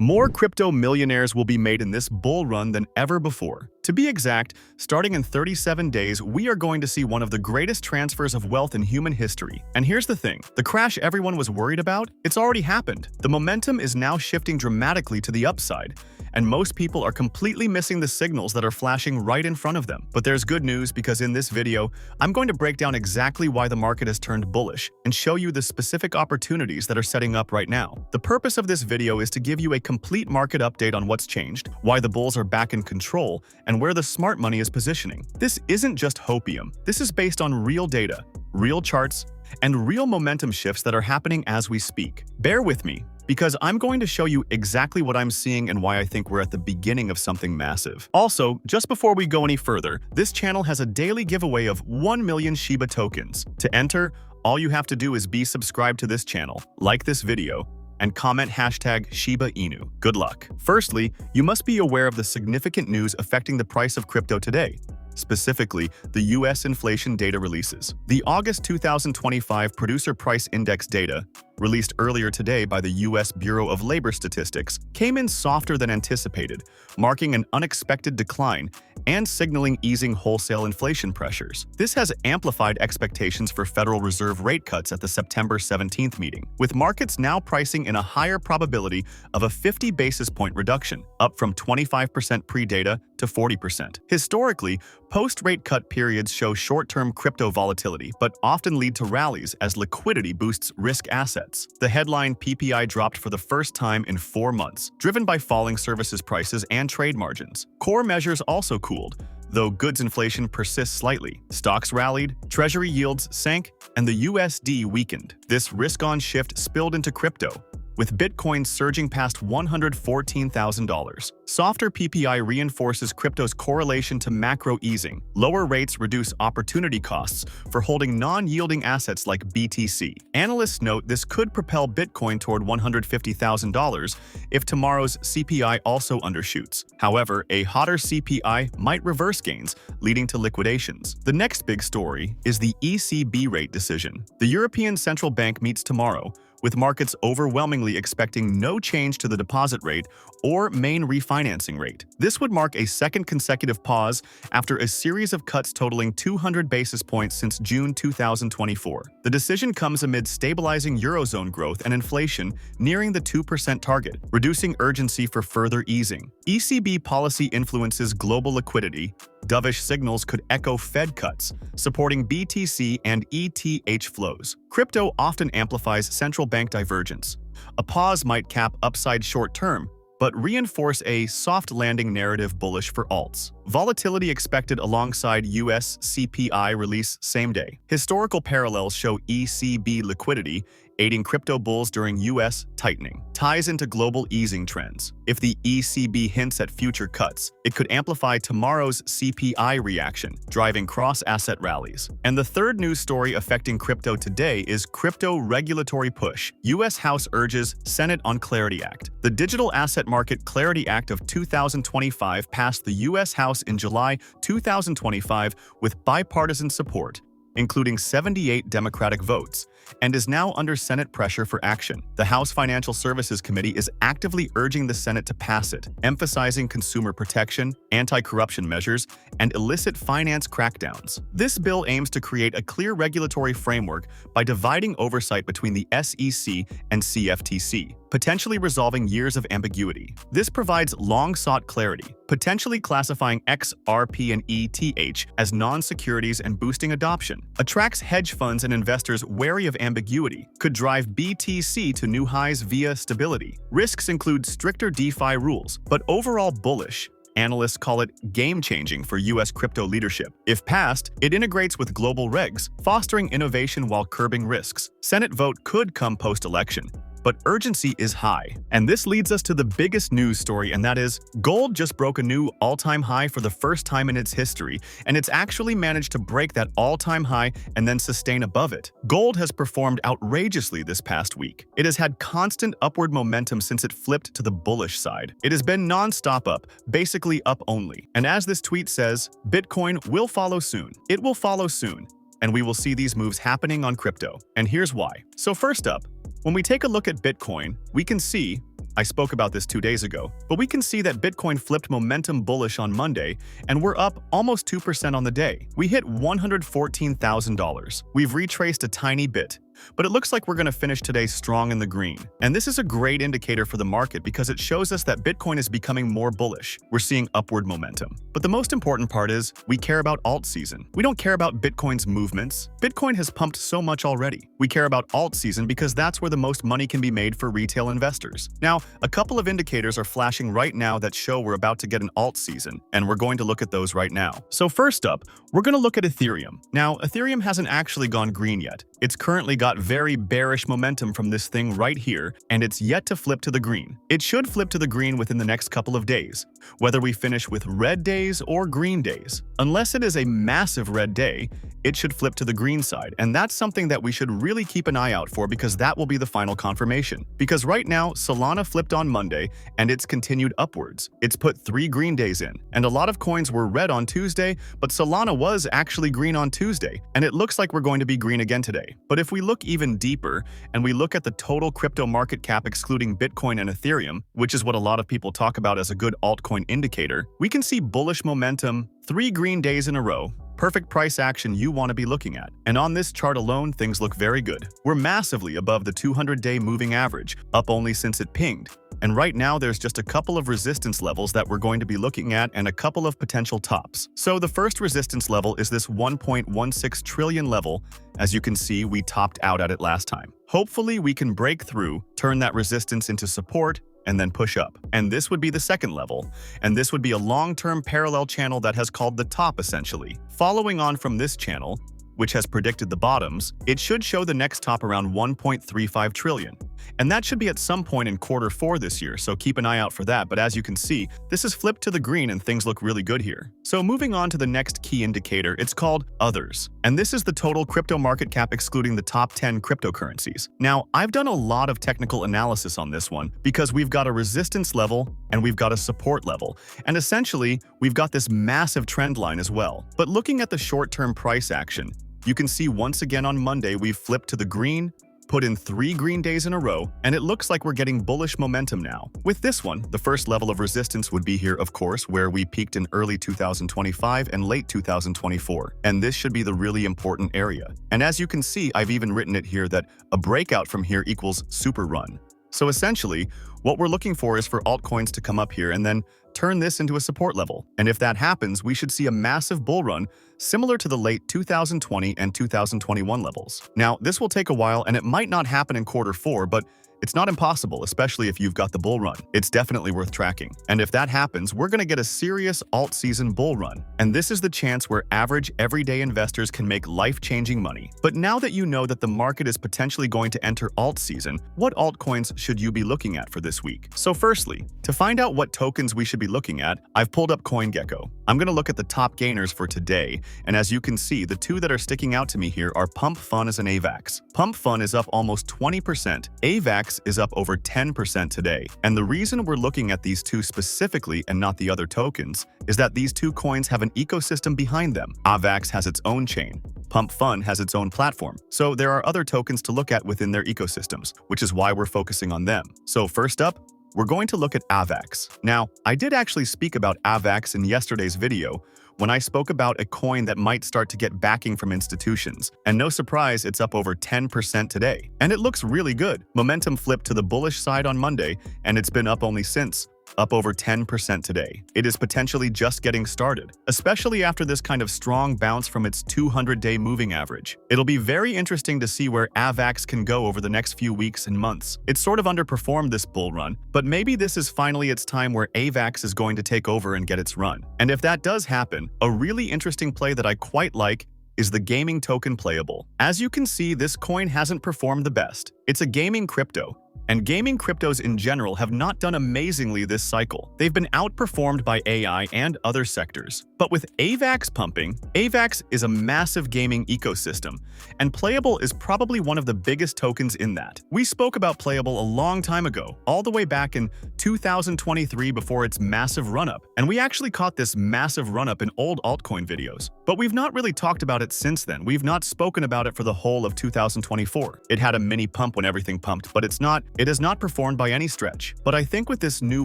More crypto millionaires will be made in this bull run than ever before. To be exact, starting in 37 days, we are going to see one of the greatest transfers of wealth in human history. And here's the thing, the crash everyone was worried about, it's already happened. The momentum is now shifting dramatically to the upside, and most people are completely missing the signals that are flashing right in front of them. But there's good news, because in this video, I'm going to break down exactly why the market has turned bullish and show you the specific opportunities that are setting up right now. The purpose of this video is to give you a complete market update on what's changed, why the bulls are back in control, and where the smart money is positioning. This isn't just hopium. This is based on real data, real charts, and real momentum shifts that are happening as we speak. Bear with me, because I'm going to show you exactly what I'm seeing and why I think we're at the beginning of something massive. Also, just before we go any further, this channel has a daily giveaway of 1 million Shiba tokens. To enter, all you have to do is be subscribed to this channel, like this video, and comment hashtag Shiba Inu. Good luck. Firstly, you must be aware of the significant news affecting the price of crypto today. Specifically, the US inflation data releases. The August 2025 Producer Price Index data, released earlier today by the US Bureau of Labor Statistics, came in softer than anticipated, marking an unexpected decline and signaling easing wholesale inflation pressures. This has amplified expectations for Federal Reserve rate cuts at the September 17th meeting, with markets now pricing in a higher probability of a 50 basis point reduction, up from 25% pre-data to 40%. Historically, post-rate cut periods show short-term crypto volatility, but often lead to rallies as liquidity boosts risk assets. The headline PPI dropped for the first time in 4 months, driven by falling services prices and trade margins. Core measures also cooled, though goods inflation persists slightly. Stocks rallied, treasury yields sank, and the USD weakened. This risk-on shift spilled into crypto, with Bitcoin surging past $114,000. Softer PPI reinforces crypto's correlation to macro easing. Lower rates reduce opportunity costs for holding non-yielding assets like BTC. Analysts note this could propel Bitcoin toward $150,000 if tomorrow's CPI also undershoots. However, a hotter CPI might reverse gains, leading to liquidations. The next big story is the ECB rate decision. The European Central Bank meets tomorrow, with markets overwhelmingly expecting no change to the deposit rate or main refinancing rate. This would mark a second consecutive pause after a series of cuts totaling 200 basis points since June 2024. The decision comes amid stabilizing Eurozone growth and inflation nearing the 2% target, reducing urgency for further easing. ECB policy influences global liquidity. Dovish signals could echo Fed cuts, supporting BTC and ETH flows. Crypto often amplifies central bank divergence. A pause might cap upside short-term, but reinforce a soft landing narrative bullish for alts. Volatility expected alongside US CPI release same day. Historical parallels show ECB liquidity aiding crypto bulls during US tightening. Ties into global easing trends. If the ECB hints at future cuts, it could amplify tomorrow's CPI reaction, driving cross-asset rallies. And the third news story affecting crypto today is crypto regulatory push. US House urges Senate on Clarity Act. The Digital Asset Market Clarity Act of 2025 passed the US House in July 2025 with bipartisan support, including 78 Democratic votes, and is now under Senate pressure for action. The House Financial Services Committee is actively urging the Senate to pass it, emphasizing consumer protection, anti-corruption measures, and illicit finance crackdowns. This bill aims to create a clear regulatory framework by dividing oversight between the SEC and CFTC, potentially resolving years of ambiguity. This provides long-sought clarity, potentially classifying XRP and ETH as non-securities and boosting adoption. Attracts hedge funds and investors wary of ambiguity, could drive BTC to new highs via stability. Risks include stricter DeFi rules, but overall bullish. Analysts call it game-changing for US crypto leadership. If passed, it integrates with global regs, fostering innovation while curbing risks. Senate vote could come post-election, but urgency is high. And this leads us to the biggest news story, and that is gold just broke a new all-time high for the first time in its history, and it's actually managed to break that all-time high and then sustain above it. Gold has performed outrageously this past week. It has had constant upward momentum since it flipped to the bullish side. It has been non-stop up, basically up only. And as this tweet says, Bitcoin will follow soon. It will follow soon, and we will see these moves happening on crypto. And here's why. So first up, when we take a look at Bitcoin, we can see I spoke about this 2 days ago, but we can see that Bitcoin flipped momentum bullish on Monday, and we're up almost 2% on the day. We hit $114,000. We've retraced a tiny bit, but it looks like we're going to finish today strong in the green. And this is a great indicator for the market because it shows us that Bitcoin is becoming more bullish. We're seeing upward momentum. But the most important part is we care about alt season. We don't care about Bitcoin's movements. Bitcoin has pumped so much already. We care about alt season because that's where the most money can be made for retail investors. Now, a couple of indicators are flashing right now that show we're about to get an alt season, and we're going to look at those right now. So first up, we're going to look at Ethereum. Now, Ethereum hasn't actually gone green yet. It's currently got very bearish momentum from this thing right here, and it's yet to flip to the green. It should flip to the green within the next couple of days, whether we finish with red days or green days. Unless it is a massive red day, it should flip to the green side, and that's something that we should really keep an eye out for because that will be the final confirmation. Because right now, Solana flipped on Monday, and it's continued upwards. It's put 3 green days in, and a lot of coins were red on Tuesday, but Solana was actually green on Tuesday, and it looks like we're going to be green again today. But if we look even deeper, and we look at the total crypto market cap excluding Bitcoin and Ethereum, which is what a lot of people talk about as a good altcoin indicator, we can see bullish momentum, 3 green days in a row, perfect price action you want to be looking at. And on this chart alone, things look very good. We're massively above the 200-day moving average, up only since it pinged. And right now, there's just a couple of resistance levels that we're going to be looking at and a couple of potential tops. So the first resistance level is this 1.16 trillion level. As you can see, we topped out at it last time. Hopefully, we can break through, turn that resistance into support, and then push up. And this would be the second level, and this would be a long-term parallel channel that has called the top essentially. Following on from this channel, which has predicted the bottoms, it should show the next top around 1.35 trillion. And that should be at some point in Q4 this year, so keep an eye out for that. But as you can see, this is flipped to the green and things look really good here. So moving on to the next key indicator, it's called Others. And this is the total crypto market cap excluding the top 10 cryptocurrencies. Now, I've done a lot of technical analysis on this one because we've got a resistance level and we've got a support level. And essentially, we've got this massive trend line as well. But looking at the short-term price action, you can see once again on Monday, we've flipped to the green, put in 3 green days in a row, and it looks like we're getting bullish momentum now. With this one, the first level of resistance would be here, of course, where we peaked in early 2025 and late 2024. And this should be the really important area. And as you can see, I've even written it here that a breakout from here equals super run. So essentially, what we're looking for is for altcoins to come up here and then turn this into a support level. And if that happens, we should see a massive bull run similar to the late 2020 and 2021 levels. Now, this will take a while and it might not happen in Q4, but it's not impossible, especially if you've got the bull run. It's definitely worth tracking. And if that happens, we're going to get a serious alt season bull run. And this is the chance where average everyday investors can make life-changing money. But now that you know that the market is potentially going to enter alt season, what altcoins should you be looking at for this week? So firstly, to find out what tokens we should be looking at, I've pulled up CoinGecko. I'm going to look at the top gainers for today. And as you can see, the two that are sticking out to me here are Pump Funds and AVAX. Pump Fund is up almost 20%. AVAX is up over 10% today. And the reason we're looking at these two specifically and not the other tokens is that these two coins have an ecosystem behind them. AVAX has its own chain. Pump Fund has its own platform. So there are other tokens to look at within their ecosystems, which is why we're focusing on them. So first up, we're going to look at AVAX. Now, I did actually speak about AVAX in yesterday's video when I spoke about a coin that might start to get backing from institutions. And no surprise, it's up over 10% today. And it looks really good. Momentum flipped to the bullish side on Monday, and it's been up only since. Up over 10% today. It is potentially just getting started, especially after this kind of strong bounce from its 200-day moving average. It'll be very interesting to see where AVAX can go over the next few weeks and months. It's sort of underperformed this bull run, but maybe this is finally its time where AVAX is going to take over and get its run. And if that does happen, a really interesting play that I quite like is the gaming token Playable. As you can see, this coin hasn't performed the best. It's a gaming crypto, and gaming cryptos in general have not done amazingly this cycle. They've been outperformed by AI and other sectors. But with AVAX pumping, AVAX is a massive gaming ecosystem, and Playable is probably one of the biggest tokens in that. We spoke about Playable a long time ago, all the way back in 2023 before its massive run-up, and we actually caught this massive run-up in old altcoin videos. But we've not really talked about it since then. We've not spoken about it for the whole of 2024. It had a mini pump when everything pumped, but it's not It has not performed by any stretch, but I think with this new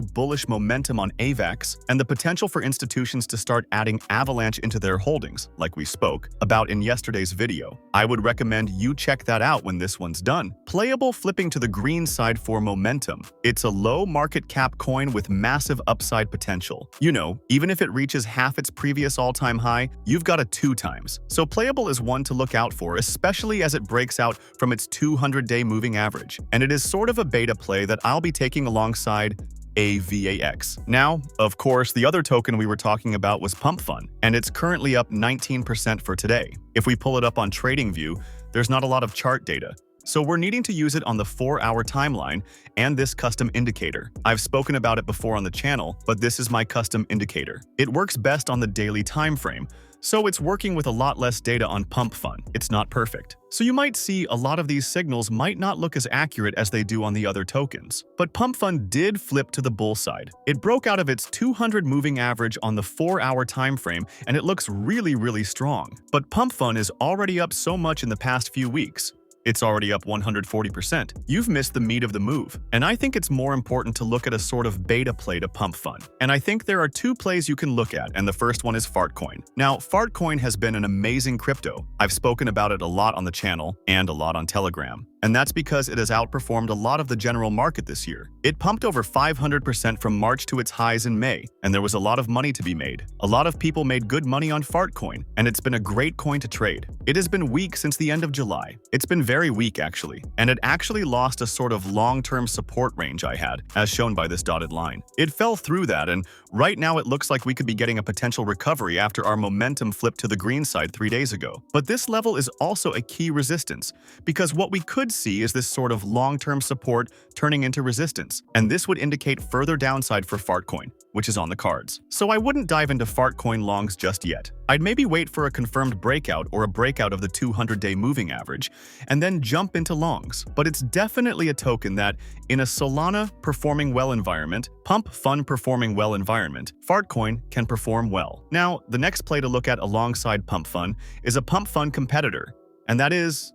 bullish momentum on AVAX and the potential for institutions to start adding Avalanche into their holdings, like we spoke about in yesterday's video, I would recommend you check that out when this one's done. Playable flipping to the green side for momentum. It's a low market cap coin with massive upside potential. You know, even if it reaches half its previous all-time high, you've got a 2 times. So playable is one to look out for, especially as it breaks out from its 200-day moving average. And it is sort of a beta play that I'll be taking alongside AVAX. Now, of course, the other token we were talking about was Pump Fun, and it's currently up 19% for today. If we pull it up on TradingView, there's not a lot of chart data, so we're needing to use it on the 4-hour timeline and this custom indicator. I've spoken about it before on the channel, but this is my custom indicator. It works best on the daily time frame, so it's working with a lot less data on Pump Fun. It's not perfect. So you might see a lot of these signals might not look as accurate as they do on the other tokens. But Pump Fun did flip to the bull side. It broke out of its 200 moving average on the 4-hour time frame, and it looks really strong. But Pump Fun is already up so much in the past few weeks. It's already up 140%. You've missed the meat of the move. And I think it's more important to look at a sort of beta play to Pump Fun. And I think there are 2 plays you can look at, and the first one is Fartcoin. Now, Fartcoin has been an amazing crypto. I've spoken about it a lot on the channel and a lot on Telegram. And that's because it has outperformed a lot of the general market this year. It pumped over 500% from March to its highs in May, and there was a lot of money to be made. A lot of people made good money on Fartcoin, and it's been a great coin to trade. It has been weak since the end of July. It's been very weak actually, and it actually lost a sort of long-term support range I had, as shown by this dotted line. It fell through that, and right now it looks like we could be getting a potential recovery after our momentum flipped to the green side 3 days ago. But this level is also a key resistance, because what we could see is this sort of long-term support turning into resistance, and this would indicate further downside for Fartcoin, which is on the cards. So I wouldn't dive into Fartcoin longs just yet. I'd maybe wait for a confirmed breakout or a breakout of the 200-day moving average, and then jump into longs. But it's definitely a token that, in a Solana performing well environment, Pump Fun performing well environment, Fartcoin can perform well. Now, the next play to look at alongside Pump Fun is a Pump Fun competitor, and that is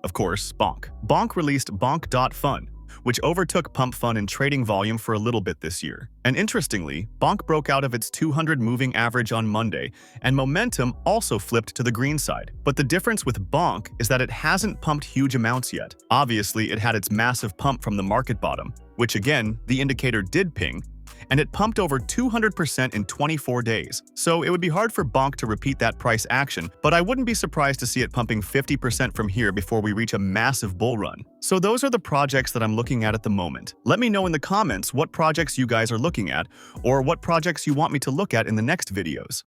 of course, Bonk. Bonk released Bonk.Fun, which overtook Pump Fun in trading volume for a little bit this year. And interestingly, Bonk broke out of its 200 moving average on Monday, and momentum also flipped to the green side. But the difference with Bonk is that it hasn't pumped huge amounts yet. Obviously, it had its massive pump from the market bottom, which again, the indicator did ping, and it pumped over 200% in 24 days. So it would be hard for Bonk to repeat that price action, but I wouldn't be surprised to see it pumping 50% from here before we reach a massive bull run. So those are the projects that I'm looking at the moment. Let me know in the comments what projects you guys are looking at, or what projects you want me to look at in the next videos.